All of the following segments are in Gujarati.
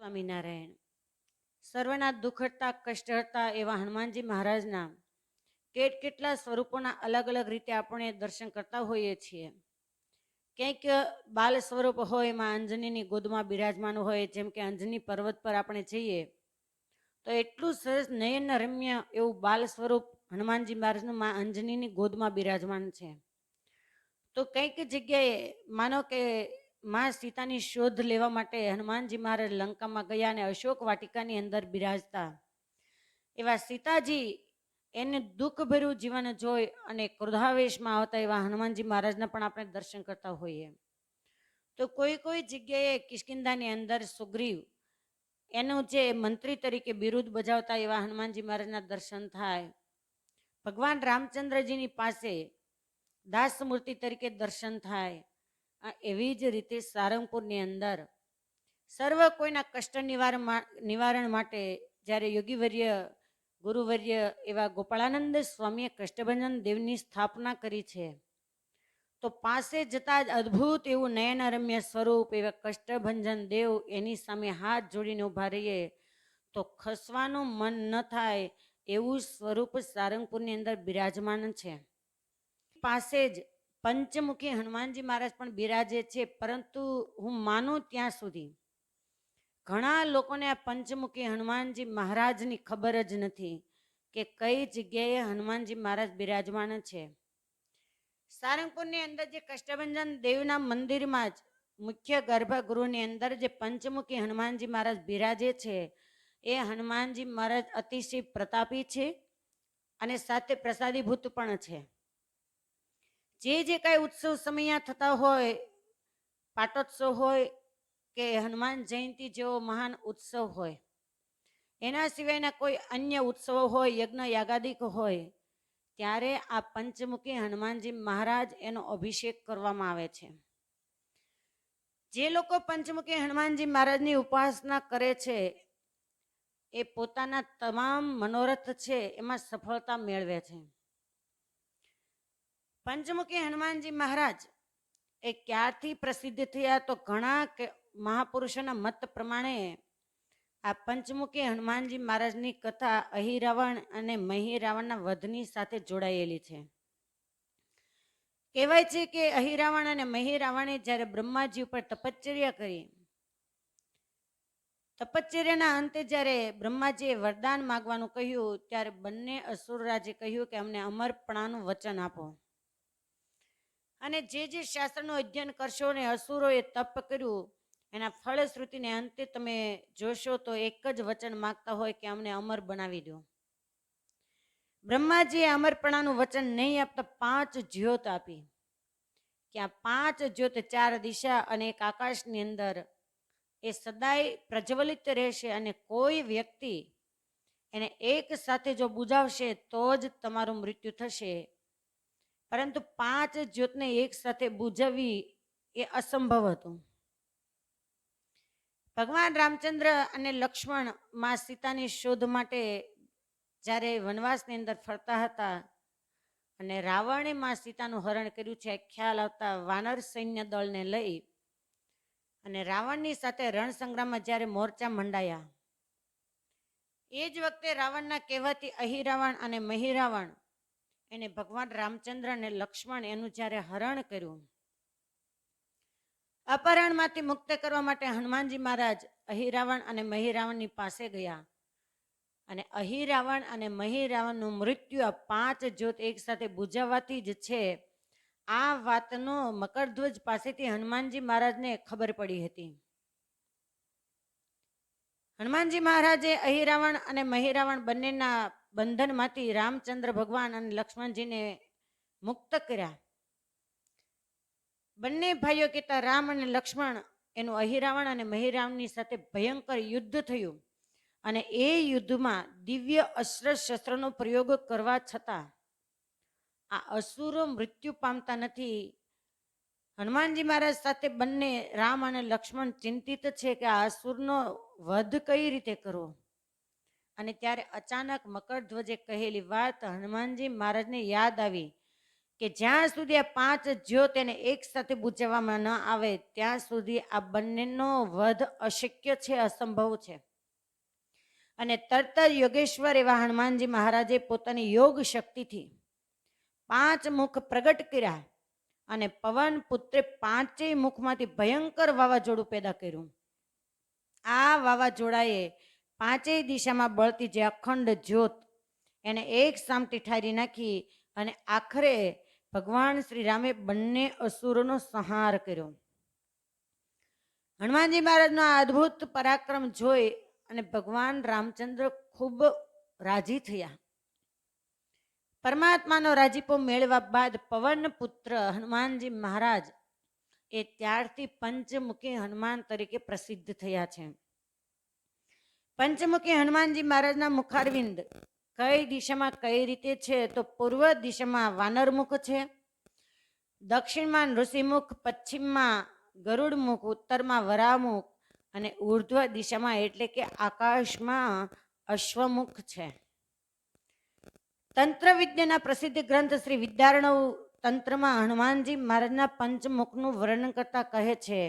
સ્વામિનારાયણ. સર્વના દુઃખ હરતા કષ્ટ હરતા એવા હનુમાનજી મહારાજના કેટલા સ્વરૂપોના અલગ અલગ રીતે આપણે દર્શન કરતા હોઈએ છીએ. ક્યાંક બાલ સ્વરૂપ હોય, એમાં અંજનીની ગોદમાં બિરાજમાન હોય, જેમ કે અંજની પર્વત પર આપણે જઈએ તો એટલું સરસ નયન રમ્ય એવું બાલ સ્વરૂપ હનુમાનજી મહારાજનું માં અંજનીની ગોદમાં બિરાજમાન છે. તો કંઈક જગ્યાએ માનો કે માં સીતાની શોધ લેવા માટે હનુમાનજી મહારાજ લંકામાં ગયા અને અશોક વાટિકાની અંદર બિરાજતા એવા સીતાજી એને દુઃખભર્યું જીવન જોઈ અને ક્રોધાવેશમાં આવતા એવા હનુમાનજી મહારાજના પણ આપણે દર્શન કરતા હોઈએ. તો કોઈ જગ્યાએ કિષ્કિંધાની અંદર સુગ્રીવ એનું જે મંત્રી તરીકે બિરુદ બજાવતા એવા હનુમાનજી મહારાજના દર્શન થાય. ભગવાન રામચંદ્રજીની પાસે દાસ મૂર્તિ તરીકે દર્શન થાય. એવી જ રીતે સારંગપુરની અંદર સર્વ કોઈના કષ્ટ નિવારણ માટે જ્યારે યોગીવર્ય ગુરુવર્ય એવા ગોપાળાનંદ સ્વામીએ કષ્ટભંજન દેવની સ્થાપના કરી છે, તો પાસે જતા જ અદ્ભુત એવું નયનરમ્ય સ્વરૂપ એવા કષ્ટભંજન દેવ એની સામે હાથ જોડીને ઊભા રહીએ તો ખસવાનું મન ન થાય એવું સ્વરૂપ સારંગપુરની અંદર બિરાજમાન છે. પાસે જ પંચમુખી હનુમાનજી મહારાજ પણ બિરાજે છે, પરંતુ હું માનું ત્યાં સુધી ઘણા લોકોને આ પંચમુખી હનુમાનજી મહારાજની ખબર જ નથી કે કઈ જગ્યાએ હનુમાનજી મહારાજ બિરાજમાન છે. સારંગપુરની અંદર જે કષ્ટભંજન દેવના મંદિરમાં જ મુખ્ય ગર્ભગૃહની અંદર જે પંચમુખી હનુમાનજી મહારાજ બિરાજે છે, એ હનુમાનજી મહારાજ અતિશય પ્રતાપી છે અને સાથે પ્રસાદીભૂત પણ છે. જે કાંઈ ઉત્સવ સમય થતા હોય, પાટોત્સવ હોય કે હનુમાન જયંતિ જેવો મહાન ઉત્સવ હોય, એના સિવાયના કોઈ અન્ય ઉત્સવો હોય, યજ્ઞ યાગાદિક હોય, ત્યારે આ પંચમુખી હનુમાનજી મહારાજ એનો અભિષેક કરવામાં આવે છે. જે લોકો પંચમુખી હનુમાનજી મહારાજની ઉપાસના કરે છે એ પોતાના તમામ મનોરથ છે એમાં સફળતા મેળવે છે. પંચમુખી હનુમાનજી મહારાજ એ ક્યારથી પ્રસિદ્ધ થયા? તો ઘણા મહાપુરુષોના મત પ્રમાણે આ પંચમુખી હનુમાનજી મહારાજની કથા અહિરાવણ અને મહિરાવણના વધની સાથે જોડાયેલી છે. કહેવાય છે કે અહિરાવણ અને મહિરાવણે જ્યારે બ્રહ્માજી ઉપર તપશ્ચર્યા કરી, તપશ્ચર્યાના અંતે જ્યારે બ્રહ્માજીએ વરદાન માગવાનું કહ્યું, ત્યારે બંને અસુરરાજે કહ્યું કે અમને અમરપણાનું વચન આપો અને જે શાસ્ત્રનું અધ્યયન કરશો ને અસુરોએ તપ કર્યું એના ફળશ્રુતિને અંતે તમે જોશો તો એક જ વચન માગતા હોય કે અમને અમર બનાવી દો. બ્રહ્માજીએ અમરપણાનું વચન નહીં આપતા 5 જ્યોત આપી કે આ 5 જ્યોત 4 દિશા અને એક આકાશની અંદર એ સદાય પ્રજ્વલિત રહેશે અને કોઈ વ્યક્તિ એને એક સાથે જો બુજાવશે તો જ તમારું મૃત્યુ થશે, પરંતુ 5 જ્યોતને એક સાથે બુજાવવી એ અસંભવ હતું. ભગવાન રામચંદ્ર અને લક્ષ્મણ માં સીતાની શોધ માટે જ્યારે વનવાસની અંદર ફરતા હતા અને રાવણે માં સીતાનું હરણ કર્યું છે ખ્યાલ આવતા વાનર સૈન્ય દળને લઈ અને રાવણની સાથે રણસંગ્રામમાં જ્યારે મોરચા મંડાયા, એ જ વખતે રાવણના કહેવાથી અહિરાવણ અને મહિરાવણ એને ભગવાન રામચંદ્ર અને લક્ષ્મણ એનું જ્યારે હરણ કર્યું, અપહરણમાંથી મુક્ત કરવા માટે હનુમાનજી મહારાજ અહિરાવણ અને મહિરાવણની પાસે ગયા અને અહિરાવણ અને મહિરાવણનું મૃત્યુ આ 5 જ્યોત એક સાથે બુજાવવાથી જ છે. આ વાતનો મકરધ્વજ પાસેથી હનુમાનજી મહારાજને ખબર પડી હતી. હનુમાનજી મહારાજે અહિરાવણ અને મહિરાવણ બંનેના બંધનમાંથી રામચંદ્ર ભગવાન અને લક્ષ્મણજીને મુક્ત કર્યા. બંને ભાઈઓ કહેતા રામ અને લક્ષ્મણ એનું અહિરાવણ અને મહિરાવણની સાથે ભયંકર યુદ્ધ થયું અને એ યુદ્ધમાં દિવ્ય અસ્ત્ર શસ્ત્રનો પ્રયોગ કરવા છતાં આ અસુરો મૃત્યુ પામતા નથી. હનુમાનજી મહારાજ સાથે બંને રામ અને લક્ષ્મણ ચિંતિત છે કે આ અસુરનો વધ કઈ રીતે કરવો, અને ત્યારે અચાનક મકરધ્વજે કહેલી વાત હનુમાનજી મહારાજને યાદ આવી કે જ્યાં સુધી આ 5 જ્યોત એને એક સાથે બુજાવવામાં ન આવે ત્યાં સુધી આ બંનેનો વધ અશક્ય છે, અસંભવ છે. અને તરત જ યોગેશ્વર એવા હનુમાનજી મહારાજે પોતાની યોગ શક્તિથી 5 મુખ પ્રગટ કર્યા અને પવન પુત્રે 5 મુખમાંથી ભયંકર વાવાઝોડું પેદા કર્યું. આ વાવાઝોડાએ 5 દિશામાં બળતી જે અખંડ જ્યોત એને એક સામટી ઠારી નાખી અને આખરે ભગવાન શ્રી રામે બંને અસુરોનો સંહાર કર્યો. હનુમાનજી મહારાજનો આ અદ્ભુત પરાક્રમ જોઈ અને ભગવાન રામચંદ્ર ખૂબ રાજી થયા. પરમાત્માનો રાજીપો મેળવ્યા બાદ પવન પુત્ર હનુમાનજી મહારાજ એ ત્યારથી પંચમુખી હનુમાન તરીકે પ્રસિદ્ધ થયા છે. પંચમુખી હનુમાનજી મહારાજના મુખારવિંદ કઈ દિશામાં કઈ રીતે છે તો પૂર્વ દિશામાં વાનરમુખ છે, દક્ષિણમાં નૃસિંહમુખ, પશ્ચિમમાં ગરુડમુખ, ઉત્તરમાં વરાહમુખ અને ઉર્ધ્વ દિશામાં એટલે કે આકાશમાં અશ્વમુખ છે. તંત્ર વિદ્યાના પ્રસિદ્ધ ગ્રંથ શ્રી વિદ્યારણવ તંત્રમાં હનુમાનજી મહારાજના પંચમુખનું વર્ણન કરતા કહે છે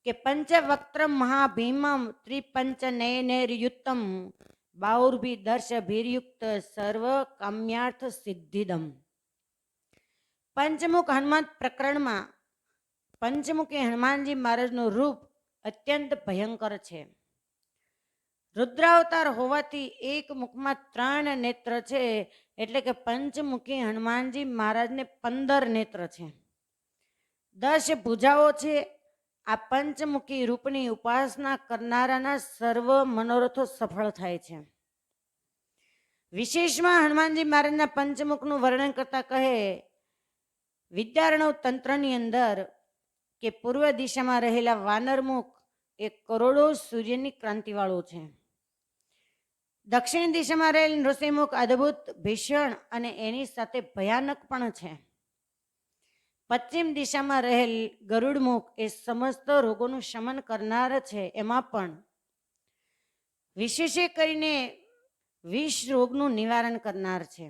કે પંચવક્ત્રમ મહાભીમમ ત્રિપંચ નયનૈર્યુક્તમ બાઉર્ભી દર્શભીર્યુક્ત સર્વ કામ્યાર્થ સિદ્ધિદમ. પંચમુખ હનુમાન પ્રકરણમાં પંચમુખી હનુમાનજી મહારાજનું રૂપ અત્યંત ભયંકર છે. રુદ્રાવતાર હોવાથી એક મુખમાં 3 નેત્ર છે, એટલે કે પંચમુખી હનુમાનજી મહારાજને 15 નેત્ર છે, 10 ભુજાઓ છે. આ પંચમુખી રૂપની ઉપાસના કરનારાના સર્વ મનોરથો સફળ થાય છે. વિશેષમાં હનુમાનજી મહારાજના પંચમુખનું વર્ણન કરતા કહે વિદ્યારણવ તંત્રની અંદર કે પૂર્વ દિશામાં રહેલા વાનરમુખ એ કરોડો સૂર્યની ક્રાંતિવાળું છે. દક્ષિણ દિશામાં રહેલ નૃસિંહમુખ અદ્ભુત, ભીષણ અને એની સાથે ભયાનક પણ છે. પશ્ચિમ દિશામાં રહેલ ગરુડમુખ એ સમસ્ત રોગોનું શમન કરનાર છે, એમાં પણ વિશેષે કરીને વિષ રોગનું નિવારણ કરનાર છે.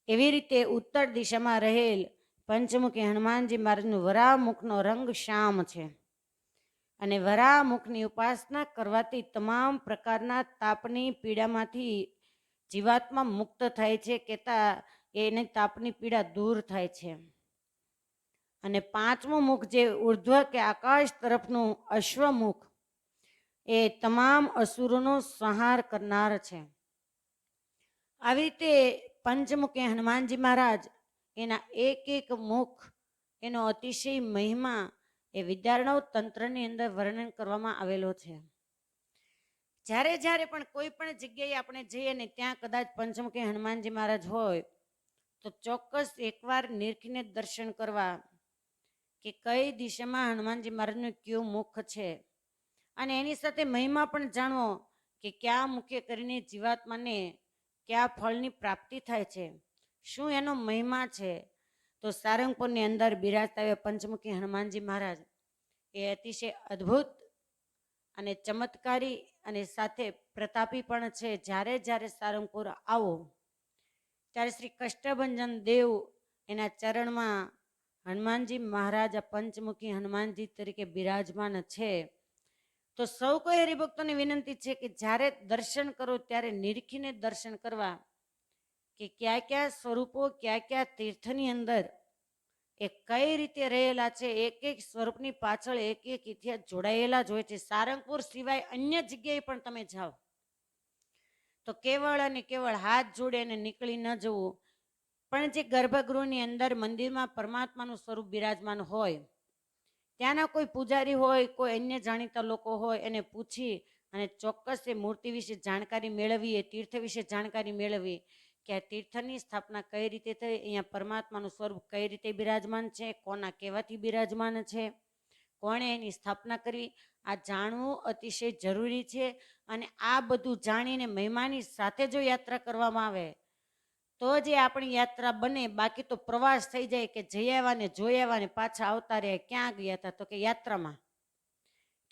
એવી રીતે ઉત્તર દિશામાં રહેલ પંચમુખી હનુમાનજી મહારાજનું વરાહમુખનો રંગ શ્યામ છે અને વરાહમુખની ઉપાસના કરવાથી તમામ પ્રકારના તાપની પીડામાંથી જીવાત્મા મુક્ત થાય છે, કહેતા એની તાપની પીડા દૂર થાય છે. અને 5મું મુખ જે ઉર્ધ્વ કે આકાશ તરફનું અશ્વમુખ એ તમામ અસુરોનો સંહાર કરનાર છે. આવી રીતે પંચમુખી હનુમાનજી મહારાજ એના એક મુખ એનો અતિશય મહિમા એ વિદ્યારણવ તંત્રની અંદર વર્ણન કરવામાં આવેલો છે. જ્યારે જ્યારે પણ કોઈ પણ જગ્યાએ આપણે જઈએ ને ત્યાં કદાચ પંચમુખી હનુમાનજી મહારાજ હોય તો ચોક્કસ એકવાર નિરખીને દર્શન કરવા કે કઈ દિશામાં હનુમાનજી મહારાજનું કયું મુખ છે અને એની સાથે મહિમા પણ જાણવો કે કયા મુખે કરીને જીવાત્માને કયા ફળની પ્રાપ્તિ થાય છે, શું એનો મહિમા છે. તો સારંગપુરની અંદર બિરાજતા પંચમુખી હનુમાનજી મહારાજ એ અતિશય અદ્ભુત અને ચમત્કારી અને સાથે પ્રતાપી પણ છે. જ્યારે જ્યારે સારંગપુર આવો ત્યારે શ્રી કષ્ટભંજન દેવ એના ચરણમાં હનુમાનજી મહારાજ પંચમુખી હનુમાનજી તરીકે બિરાજમાન છે. તો સૌ કોઈ હરિભક્તોની વિનંતી છે કે જ્યારે દર્શન કરો ત્યારે નિરખીને દર્શન કરવા કે કયા કયા સ્વરૂપો કયા કયા તીર્થની અંદર એ કઈ રીતે રહેલા છે. એક એક સ્વરૂપની પાછળ એક એક ઇતિહાસ જોડાયેલા જ હોય છે. સારંગપુર સિવાય અન્ય જગ્યાએ પણ તમે જાઓ તો કેવળ અને કેવળ હાથ જોડે નીકળી ન જવું, પણ જે ગર્ભગૃહની અંદર મંદિરમાં પરમાત્માનું સ્વરૂપ બિરાજમાન હોય ત્યાંના કોઈ પૂજારી હોય, કોઈ અન્ય જાણીતા લોકો હોય એને પૂછી અને ચોક્કસ એ મૂર્તિ વિશે જાણકારી મેળવી, એ તીર્થ વિશે જાણકારી મેળવી કે આ તીર્થની સ્થાપના કઈ રીતે થઈ, અહીંયા પરમાત્માનું સ્વરૂપ કઈ રીતે બિરાજમાન છે, કોના કહેવાથી બિરાજમાન છે, કોણે એની સ્થાપના કરવી, આ જાણવું અતિશય જરૂરી છે. અને આ બધું જાણીને મહિમાની સાથે જો યાત્રા કરવામાં આવે તો જે આપણી યાત્રા બને. બાકી તો પ્રવાસ થઈ જાય કે જઈ આવ્યા ને જોઈ આવ્યા ને પાછા આવતા રહ્યા. ક્યાં ગયા હતા તો કે યાત્રામાં.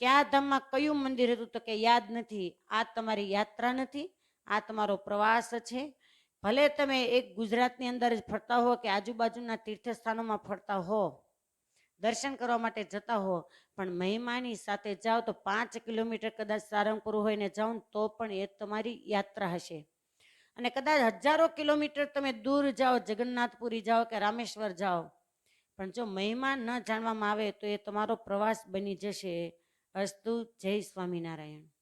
કયા ધામમાં કયું મંદિર હતું તો કે યાદ નથી. આ તમારી યાત્રા નથી, આ તમારો પ્રવાસ છે. ભલે તમે એક ગુજરાતની અંદર જ ફરતા હો કે આજુબાજુના તીર્થસ્થાનોમાં ફરતા હો, દર્શન કરવા માટે જતા હો, પણ મહિમાની સાથે જાઓ તો 5 કિલોમીટર કદાચ સારંગપુર હોય ને જાઓ તો પણ એ તમારી યાત્રા હશે. અને કદાચ હજારો કિલોમીટર તમે દૂર જાઓ, જગન્નાથપુરી જાઓ કે રામેશ્વર જાઓ, પણ જો મહિમા ન જાણવામાં આવે તો એ તમારો પ્રવાસ બની જશે. અસ્તુ. જય સ્વામિનારાયણ.